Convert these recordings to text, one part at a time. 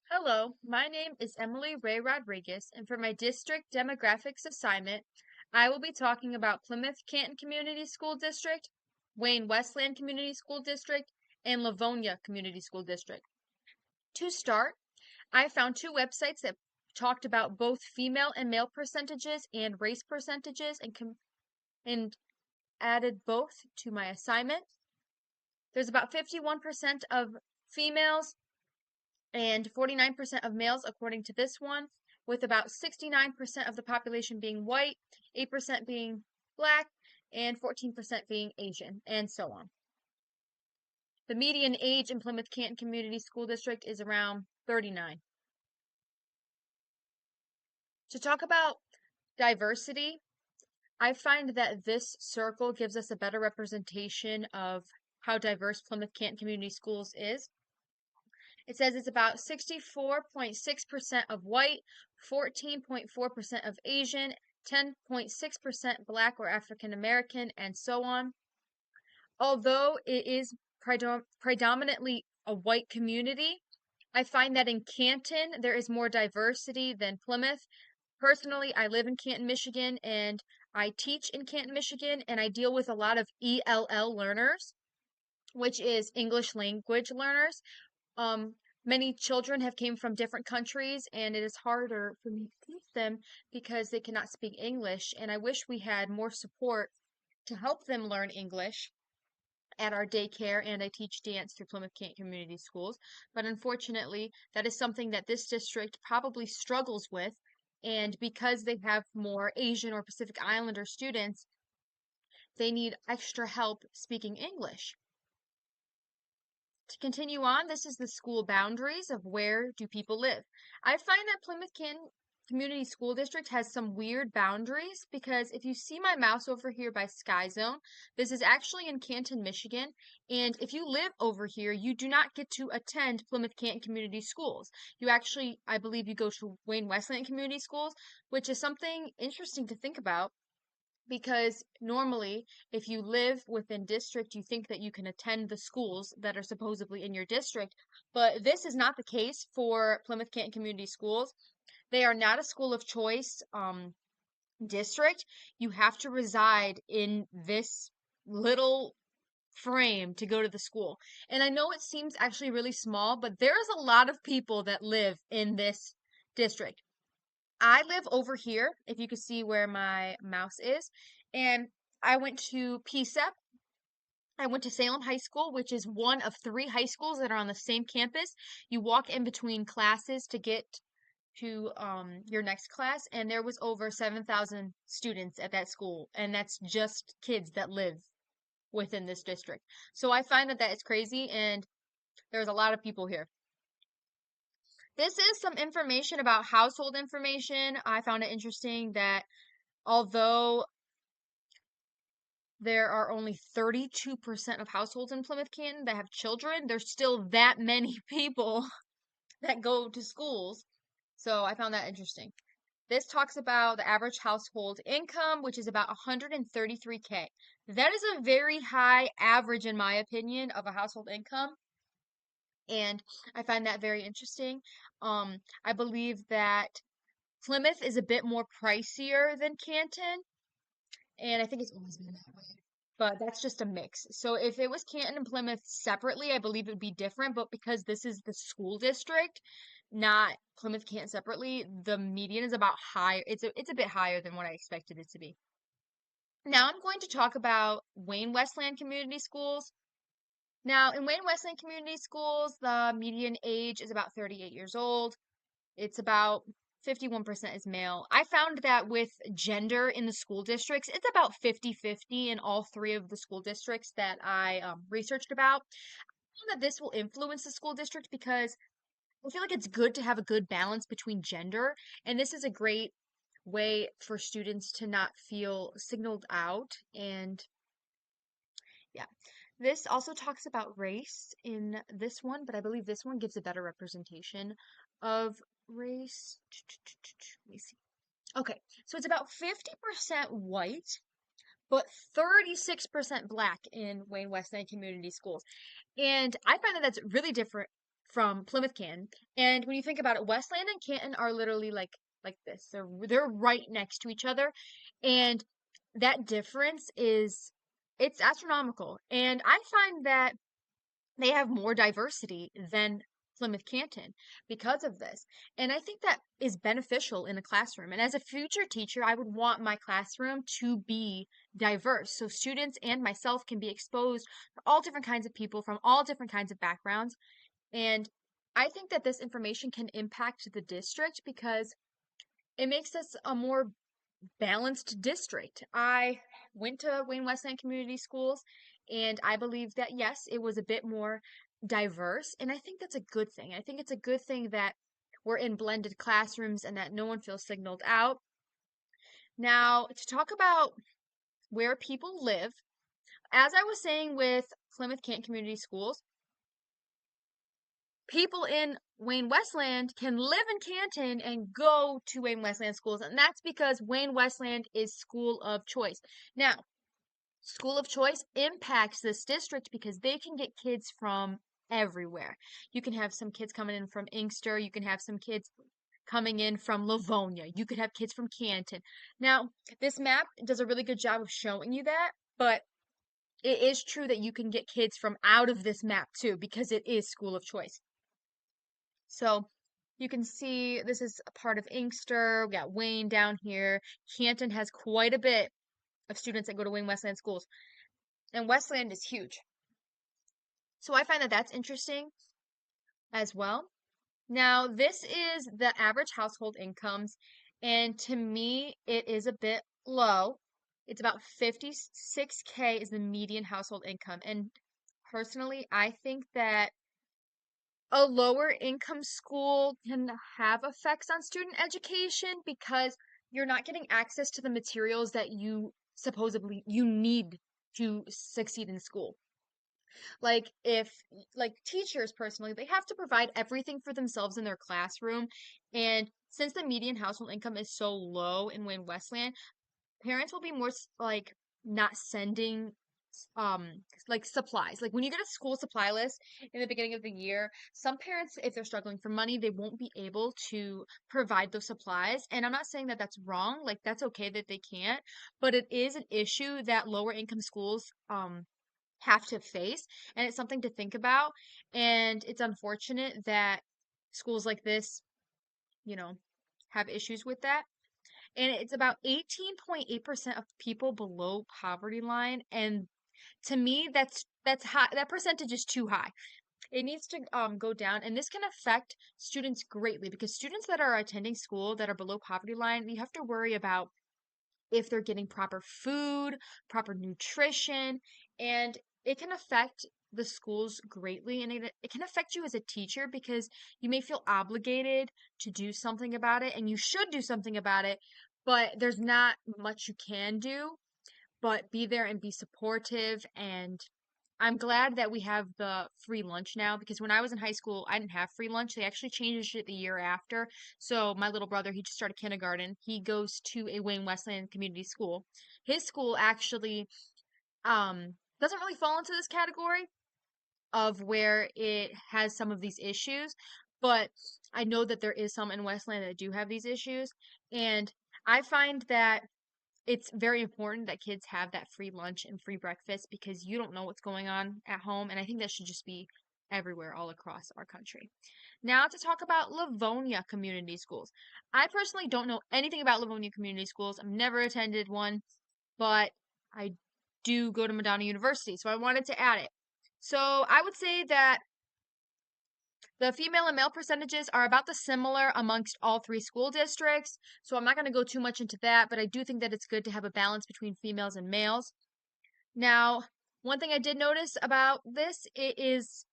Hello, my name is Emily Ray Rodriguez, and for my district demographics assignment, I will be talking about Plymouth-Canton Community School District, Wayne-Westland Community School District, and Livonia Community School District. To start, I found two websites that talked about both female and male percentages and race percentages and added both to my assignment. There's about 51% of females and 49% of males, according to this one, with about 69% of the population being white, 8% being black, and 14% being Asian, and so on. The median age in Plymouth-Canton Community School District is around 39. To talk about diversity, I find that this circle gives us a better representation of how diverse Plymouth-Canton Community Schools is. It says it's about 64.6% of white, 14.4% of Asian, 10.6% Black or African American, and so on. Although it is predominantly a white community, I find that in Canton there is more diversity than Plymouth. Personally, I live in Canton, Michigan, and I teach in Canton, Michigan, and I deal with a lot of ELL learners, which is English language learners. Many children have came from different countries, and it is harder for me to teach them because they cannot speak English. And I wish we had more support to help them learn English at our daycare, and I teach dance through Plymouth-Canton Community Schools. But unfortunately, that is something that this district probably struggles with. And because they have more Asian or Pacific Islander students, they need extra help speaking English. To continue on, this is the school boundaries of where do people live. I find that Plymouth-Canton Community School District has some weird boundaries because if you see my mouse over here by Sky Zone, this is actually in Canton, Michigan. And if you live over here, you do not get to attend Plymouth-Canton Community Schools. You actually, I believe you go to Wayne-Westland Community Schools, which is something interesting to think about because normally if you live within district you think that you can attend the schools that are supposedly in your district, but this is not the case for Plymouth-Canton Community Schools. They are not a school of choice district. You have to reside in this little frame to go to the school, and I know it seems actually really small, but there's a lot of people that live in this district. I live over here, if you can see where my mouse is, and I went to PSEP. I went to Salem High School, which is one of three high schools that are on the same campus. You walk in between classes to get to your next class, and there was over 7,000 students at that school, and that's just kids that live within this district. So I find that that is crazy, and there's a lot of people here. This is some information about household information. I found it interesting that although there are only 32% of households in Plymouth-Canton that have children, there's still that many people that go to schools. So I found that interesting. This talks about the average household income, which is about 133K. That is a very high average, in my opinion, of a household income. And I find that very interesting. I believe that Plymouth is a bit more pricier than Canton, and I think it's always been that way. But that's just a mix. So if it was Canton and Plymouth separately, I believe it would be different. But because this is the school district, not Plymouth Canton separately, the median is about higher. It's a bit higher than what I expected it to be. Now I'm going to talk about Wayne-Westland Community Schools. Now, in Wayne-Westland Community Schools, the median age is about 38 years old. It's about 51% is male. I found that with gender in the school districts, it's about 50-50 in all three of the school districts that I researched about. I found that this will influence the school district because I feel like it's good to have a good balance between gender, and this is a great way for students to not feel signaled out. And yeah, this also talks about race in this one, but I believe this one gives a better representation of race. Let me see. Okay, so it's about 50% white, but 36% black in Wayne-Westland Community Schools. And I find that that's really different from Plymouth-Canton. And when you think about it, Westland and Canton are literally like this. They're right next to each other. And that difference is it's astronomical. And I find that they have more diversity than Plymouth-Canton because of this. And I think that is beneficial in a classroom. And as a future teacher, I would want my classroom to be diverse so students and myself can be exposed to all different kinds of people from all different kinds of backgrounds. And I think that this information can impact the district because it makes us a more balanced district. I went to Wayne-Westland Community Schools, and I believe that yes, it was a bit more diverse, and I think that's a good thing. I think it's a good thing that we're in blended classrooms and that no one feels signaled out. Now, to talk about where people live, as I was saying with Plymouth-Canton Community Schools, people in Wayne-Westland can live in Canton and go to Wayne-Westland schools, and that's because Wayne-Westland is school of choice. Now, school of choice impacts this district because they can get kids from everywhere. You can have some kids coming in from Inkster, you can have some kids coming in from Livonia, you could have kids from Canton. Now, this map does a really good job of showing you that, but it is true that you can get kids from out of this map too because it is school of choice. So you can see this is a part of Inkster. We got Wayne down here. Canton has quite a bit of students that go to Wayne-Westland schools. And Westland is huge. So I find that that's interesting as well. Now, this is the average household incomes. And to me, it is a bit low. It's about 56K is the median household income. And personally, I think that a lower income school can have effects on student education because you're not getting access to the materials that you supposedly you need to succeed in school. Like if like teachers personally, they have to provide everything for themselves in their classroom. And since the median household income is so low in Wayne-Westland, parents will be more like not sending um like supplies. Like when you get a school supply list in the beginning of the year, some parents, if they're struggling for money, they won't be able to provide those supplies. And I'm not saying that that's wrong, like that's okay that they can't, but it is an issue that lower income schools have to face, and it's something to think about. And it's unfortunate that schools like this, you know, have issues with that. And it's about 18.8% of people below poverty line. And to me, that's high. That percentage is too high. It needs to go down, and this can affect students greatly because students that are attending school that are below poverty line, you have to worry about if they're getting proper food, proper nutrition, and it can affect the schools greatly, and it can affect you as a teacher because you may feel obligated to do something about it, and you should do something about it, but there's not much you can do but be there and be supportive. And I'm glad that we have the free lunch now because when I was in high school, I didn't have free lunch. They actually changed it the year after. So my little brother, he just started kindergarten. He goes to a Wayne-Westland community school. His school actually doesn't really fall into this category of where it has some of these issues, but I know that there is some in Westland that do have these issues. And I find that it's very important that kids have that free lunch and free breakfast because you don't know what's going on at home. And I think that should just be everywhere, all across our country. Now, to talk about Livonia Community Schools. I personally don't know anything about Livonia Community Schools. I've never attended one, but I do go to Madonna University, so I wanted to add it. So I would say that the female and male percentages are about the similar amongst all three school districts, so I'm not going to go too much into that, but I do think that it's good to have a balance between females and males. Now, one thing I did notice about this is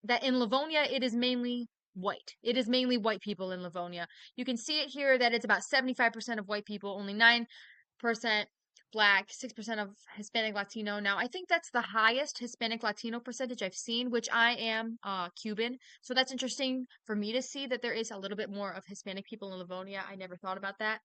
that in Livonia, it is mainly white. It is mainly white people in Livonia. You can see it here that it's about 75% of white people, only 9% Black, 6% of Hispanic Latino. Now, I think that's the highest Hispanic Latino percentage I've seen, which I am Cuban. So that's interesting for me to see that there is a little bit more of Hispanic people in Livonia. I never thought about that.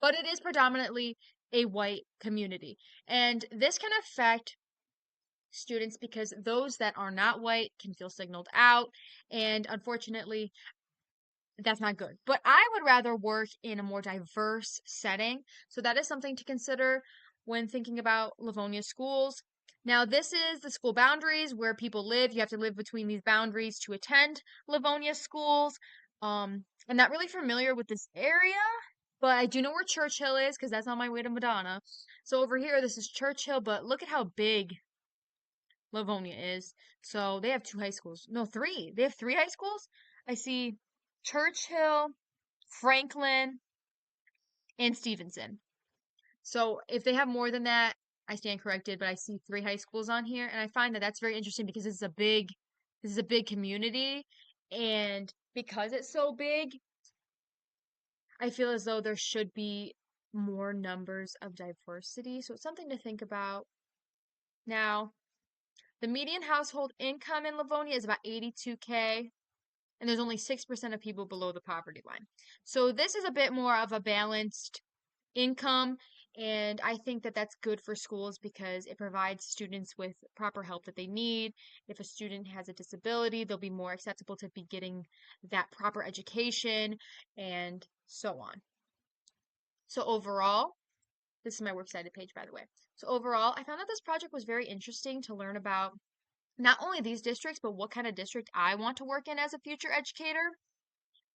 But it is predominantly a white community. And this can affect students because those that are not white can feel signaled out. And unfortunately, that's not good. But I would rather work in a more diverse setting. So that is something to consider when thinking about Livonia schools. Now, this is the school boundaries where people live. You have to live between these boundaries to attend Livonia schools. I'm not really familiar with this area, but I do know where Churchill is because that's on my way to Madonna. So over here, this is Churchill, but look at how big Livonia is. So they have two high schools. No, three. They have three high schools. I see Churchill, Franklin, and Stevenson. So if they have more than that, I stand corrected, but I see three high schools on here, and I find that that's very interesting because this is a big community, and because it's so big, I feel as though there should be more numbers of diversity. So it's something to think about. Now, the median household income in Livonia is about 82K, and there's only 6% of people below the poverty line. So this is a bit more of a balanced income, and I think that that's good for schools because it provides students with proper help that they need. If a student has a disability, they'll be more acceptable to be getting that proper education and so on. So overall, this is my works cited page, by the way. So overall, I found that this project was very interesting to learn about not only these districts, but what kind of district I want to work in as a future educator.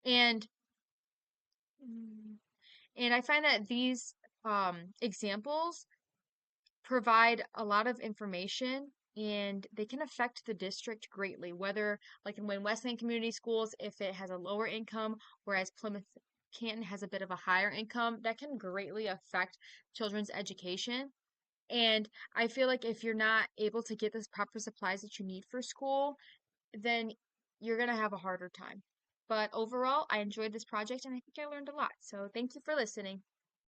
And and I find that these examples provide a lot of information and they can affect the district greatly, whether like in Wayne-Westland Community Schools, if it has a lower income, whereas Plymouth-Canton has a bit of a higher income, that can greatly affect children's education. And I feel like if you're not able to get the proper supplies that you need for school, then you're going to have a harder time. But overall, I enjoyed this project and I think I learned a lot. So thank you for listening.